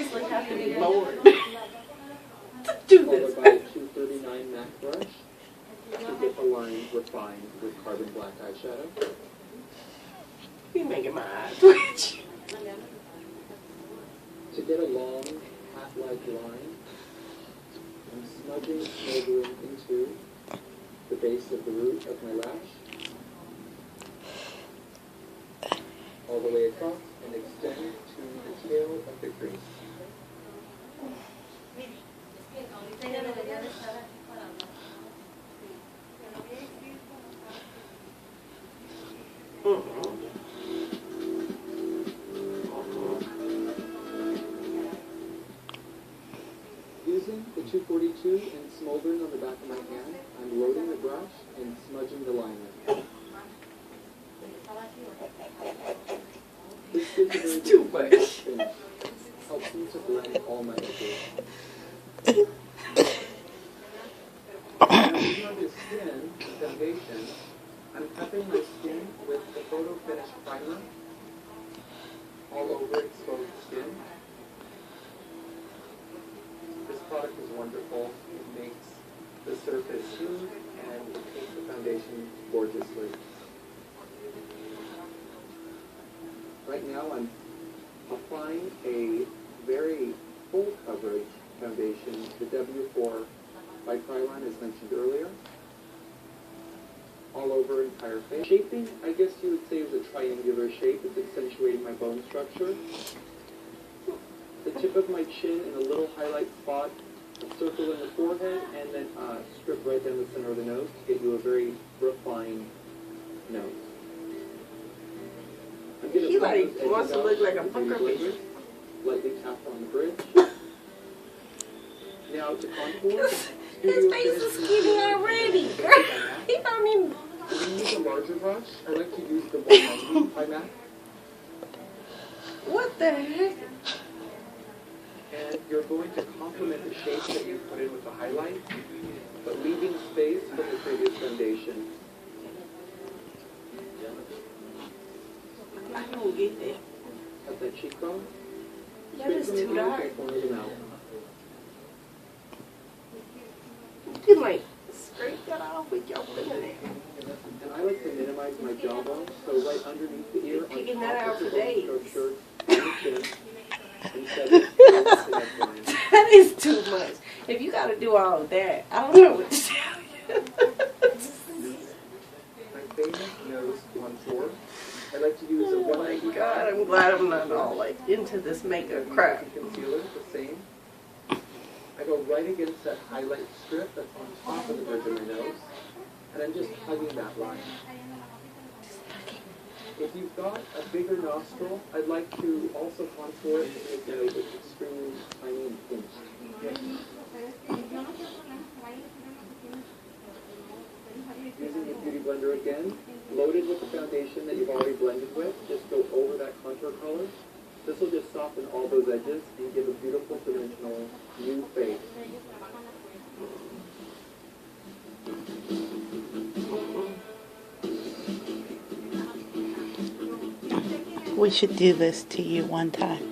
seriously have to be bored to do this. Followed by a 239 MAC brush to get the lines refined with carbon black eyeshadow. You're making my eyes twitch. To get a long, hat-like line, I'm smudging, smoldering into the base of the root of my lash, all the way across, and extend to the tail of the crease. Using the 242 and smoldering on the back of my hand, I'm loading the brush and smudging the liner. This gives a very Too much. finish. Helps me to blend all my edges. Now, using on the skin, the foundation, I'm prepping my skin with the Photo Finish Primer all over exposed skin. This product is wonderful. It makes the surface smooth and it paints the foundation gorgeously. Right now I'm applying a very full coverage foundation, the W4 by Kryline as mentioned earlier, all over entire face. Shaping, I guess you would say, is a triangular shape. It's accentuating my bone structure. The tip of my chin in a little highlight spot, a circle in the forehead, and then a strip right down the center of the nose to get you a very refined nose. I'm gonna He like wants to look like a poker face. Lightly tap on the bridge. Now to contour. His face is skinny already, girl. He don't even. When you use a larger brush, I like to use the 190 by MAC. What the heck? And you're going to complement the shape that you put in with the highlight, but leaving space from the previous foundation. I don't get that. Have that cheekbone. That is too dark. You can like scrape that off with your fingernail. And I like to minimize my jawbone, so right underneath the ear, You're picking on that top out of for the days. bone shirt, on the chin, instead of the neckline. That is too much. If you gotta do all of that, I don't know what to tell you. My famous nose contour. I like to use a Oh my 190. God, I'm glad I'm not all like into this makeup crap. Concealer, the same. I go right against that highlight strip that's on top of the bridge of my nose, and I'm just hugging that line. If you've got a bigger nostril, I'd like to also contour it to make the nose look extremely tiny and pinched. Using the Beauty Blender again, loaded with the foundation that you've already blended with, just go over that contour color. This will just soften all those edges and give a beautiful dimensional new face. We should do this to you one time.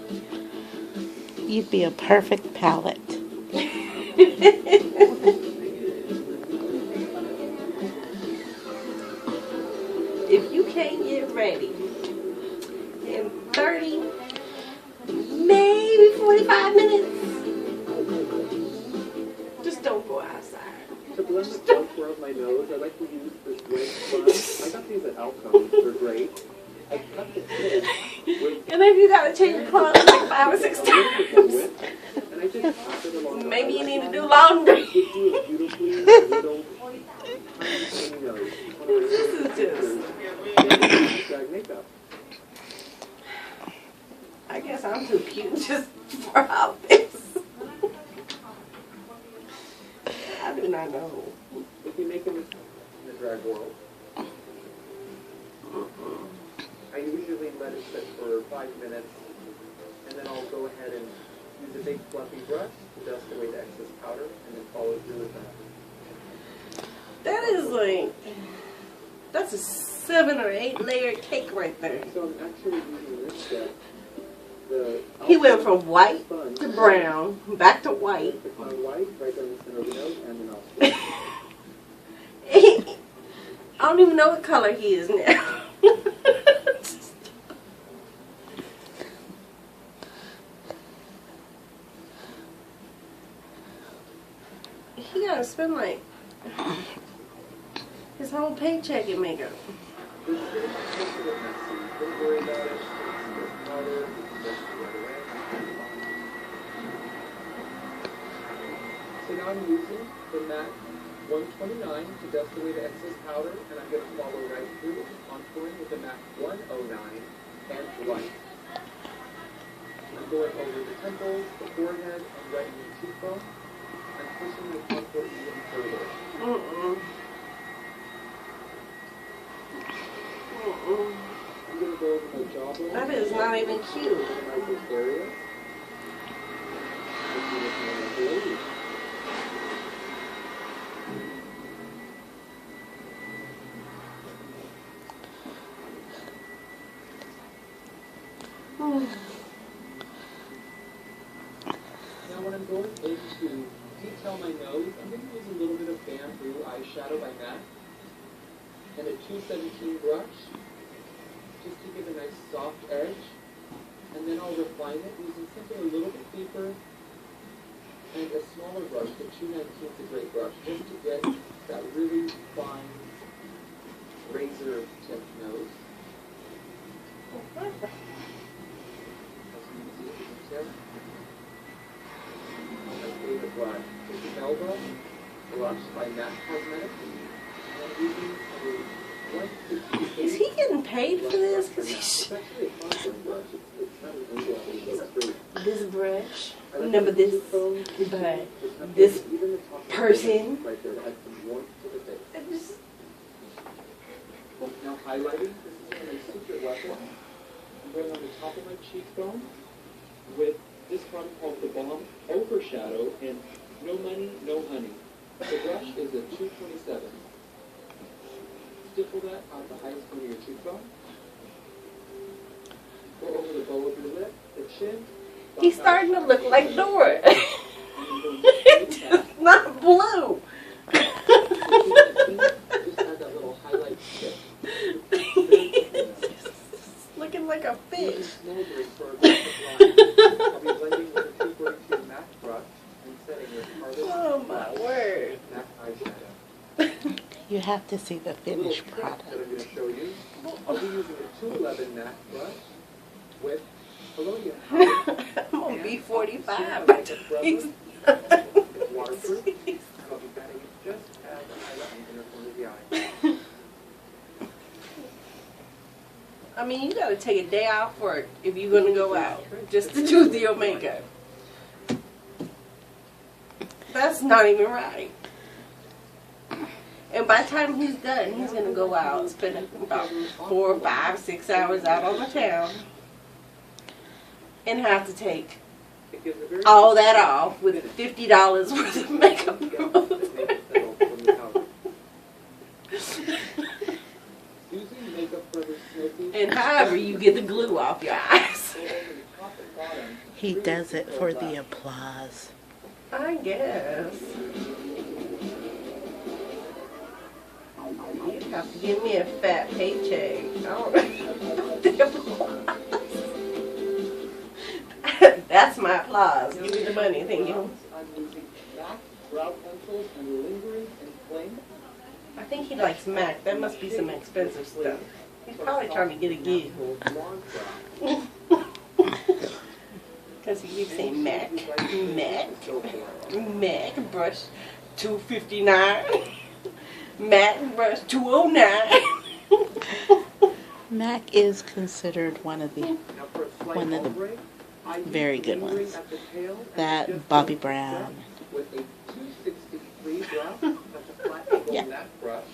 You'd be a perfect palette. If you can't get ready in 30, maybe 45 minutes, just don't go outside. To blend the contour of my nose, I like to use this red sponge. I got these at Alcone. They're great. I cut the tip with And if you gotta change your clothes like 5 or 6 a little times, width, and I just tap it along the maybe you highlight. need to do laundry. It gives you a beautifully little tiny nose. This is just, Drag makeup. I guess I'm too cute just for all this. I do not know. If you make a mistake in the drag world, I usually let it sit for 5 minutes, and then I'll go ahead and use a big fluffy brush to dust away the excess powder, and then follow through with that. That is like, that's a 7 or 8 layer cake right there. So I'm actually using this step. The He went from white sponge to brown, back to white. The clown white, right down the center of the nose and the nostril. I don't even know what color he is now. He gotta spend like his whole paycheck in makeup. This is a little bit messy. Don't worry about it. It's just powder. It's just right away. So now I'm using the MAC 129 to dust away the excess powder, and I'm going to follow right through, contouring with the MAC 109 and light. I'm going over the temples, the forehead, and right in the cheekbone. I'm pushing the contour even further. I'm going to go over my jawbone. That is not even cute. Organize this area. Now when I'm going in to detail my nose, I'm going to use a little bit of bamboo eyeshadow by MAC and a 217 brush just to give a nice soft edge. And then I'll refine it using simply a little bit deeper and a smaller brush. The 219 is a great brush just to get that really fine razor tip nose. My favorite brush is the Melba brush by MAC Cosmetics. And I'm using a 160. Is he getting paid for this? Cause It's actually a constant brush. It's not an indoor. It's straight. this brush, remember this, but this person. Right there, to add some warmth to the face. I just, Now highlighting, this is my secret weapon. I'm going on the top of my cheekbone with this product called the Balm Overshadow in No Money, No Honey. The brush is a 227. Stipple that out the highest point of your cheekbone. Go over the bow of your lip, the chin. he's starting to look like Dora. It's just not blue. Just add that little highlight tip. Looking like a fish. I'll be blending with a 242 MAC brush and setting with hardest Oh my word. MAC eyeshadow. You have to see the finished Little trick product. that I'm going to show you. I'll be using a 211 MAC brush with Hello I'm gonna be 45 by the It's waterproof, and I'll be patting it just as I highlight the inner corner of the eye. I mean, you gotta take a day off work if you're gonna go out just to do your makeup. That's not even right. And by the time he's done, he's gonna go out, spend about 4, 5, 6 hours out on the town, and have to take It gives a very all that off with $50 worth of makeup. Using makeup forever smoky. And however you get the glue off your eyes. He does it for the applause. I guess. You have to give me a fat paycheck. I don't That's my applause. Give me the money, thank you. I'm using MAC brow pencils and lingering and fling. I think he likes MAC. That must be some expensive stuff. He's probably trying to get a gig. Because he keeps saying MAC. MAC. MAC brush 259. MAC brush 209. MAC is considered one of the very good ones. That Bobby Brown. With a 263 brow, that's a flat angle Yeah. MAC brush.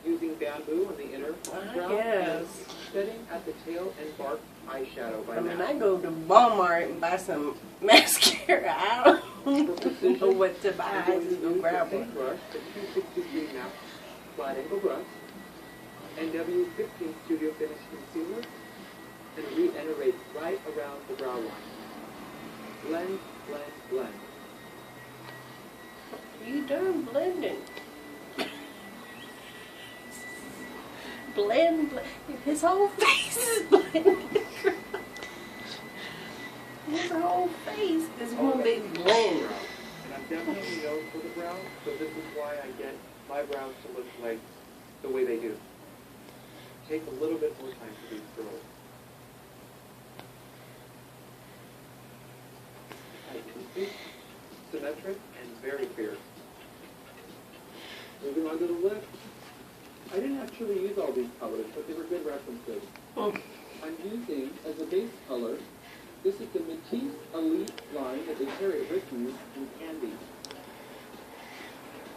Using bamboo on the inner brow. Yes. Setting at the tail and bark eyeshadow by I mean, MAC. I go to Walmart and buy some mascara. I don't know what to buy. I just go grab one. one. Brush, the 263 MAC flat angle brush. NW15 Studio Finish Concealer. And re-iterate right around the brow line. Blend, blend, blend. You done blending. Blend, blend. His whole face is blending. His whole face is one big blend. And I'm definitely known for the brows, so this is why I get my brows to look like the way they do. Take a little bit more time for these curls. Nice and sweet, symmetric, and very fierce. Moving on to the lip. I didn't actually use all these colors, but they were good references. Oh. I'm using, as a base color, this is the Matisse Elite line that they carry at Richmond in Candy.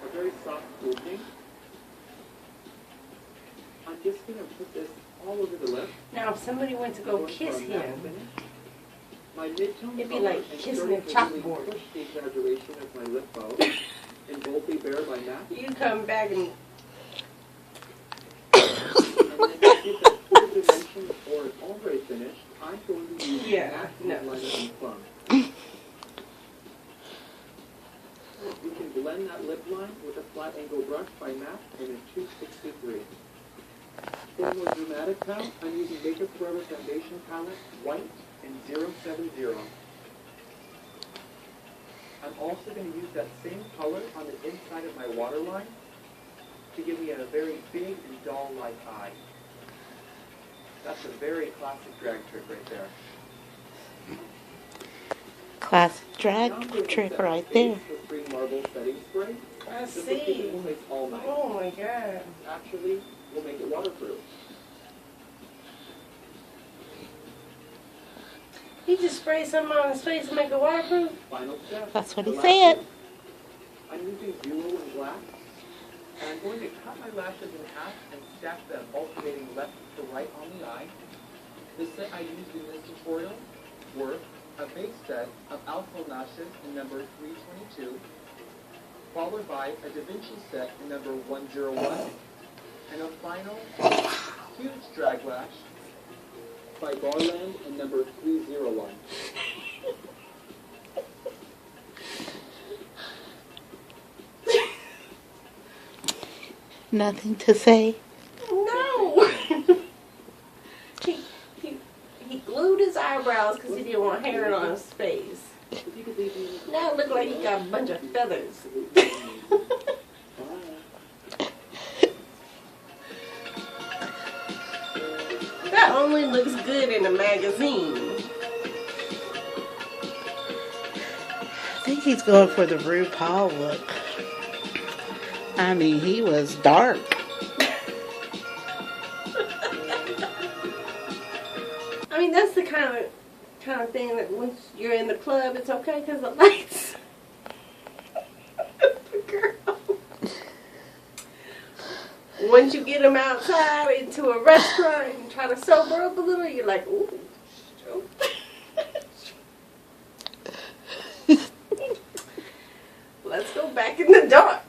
A very soft cool pink. I'm just going to put this all over the lip. Now, if somebody went to go kiss him, My mid-tone it'd be color like and kissing a starting to really chalkboard. push the exaggeration of my lip bow in Boldly Bare by MAC. You come back and And then to get that full dimension before it's already finished, I'm going to use MAC no. liner and plum. You can blend that lip line with a flat angle brush by MAC in a 263. For a more dramatic palette, I'm using Makeup Forever Foundation Palette, White and 070. I'm also going to use that same color on the inside of my waterline to give me a very big and doll-like eye. That's a very classic drag trick right there. Classic Now I'm drag going to trick set right the there. base with green marble setting spray. I This will keep see. it in place all night. Oh my God. Actually, we'll make it waterproof. He just sprayed something on his face to make it waterproof. Final step. That's what the he last said. step. I'm using duo and black. And I'm going to cut my lashes in half and stack them, alternating left to right on the eye. The set I used in this tutorial were a base set of alcohol lashes in number 322, followed by a Da Vinci set in number 101, and a final huge drag lash by Garland in number 301. Nothing to say. No. he glued his eyebrows because he didn't want hair on his face. Now it looked like he got a bunch of feathers. That only looks good in a magazine. I think he's going for the RuPaul look. I mean, he was dark. I mean, that's the kind of thing that once you're in the club, it's okay because the lights. Girl. Once you get them outside into a restaurant and try to sober up a little, you're like, ooh. Let's go back in the dark.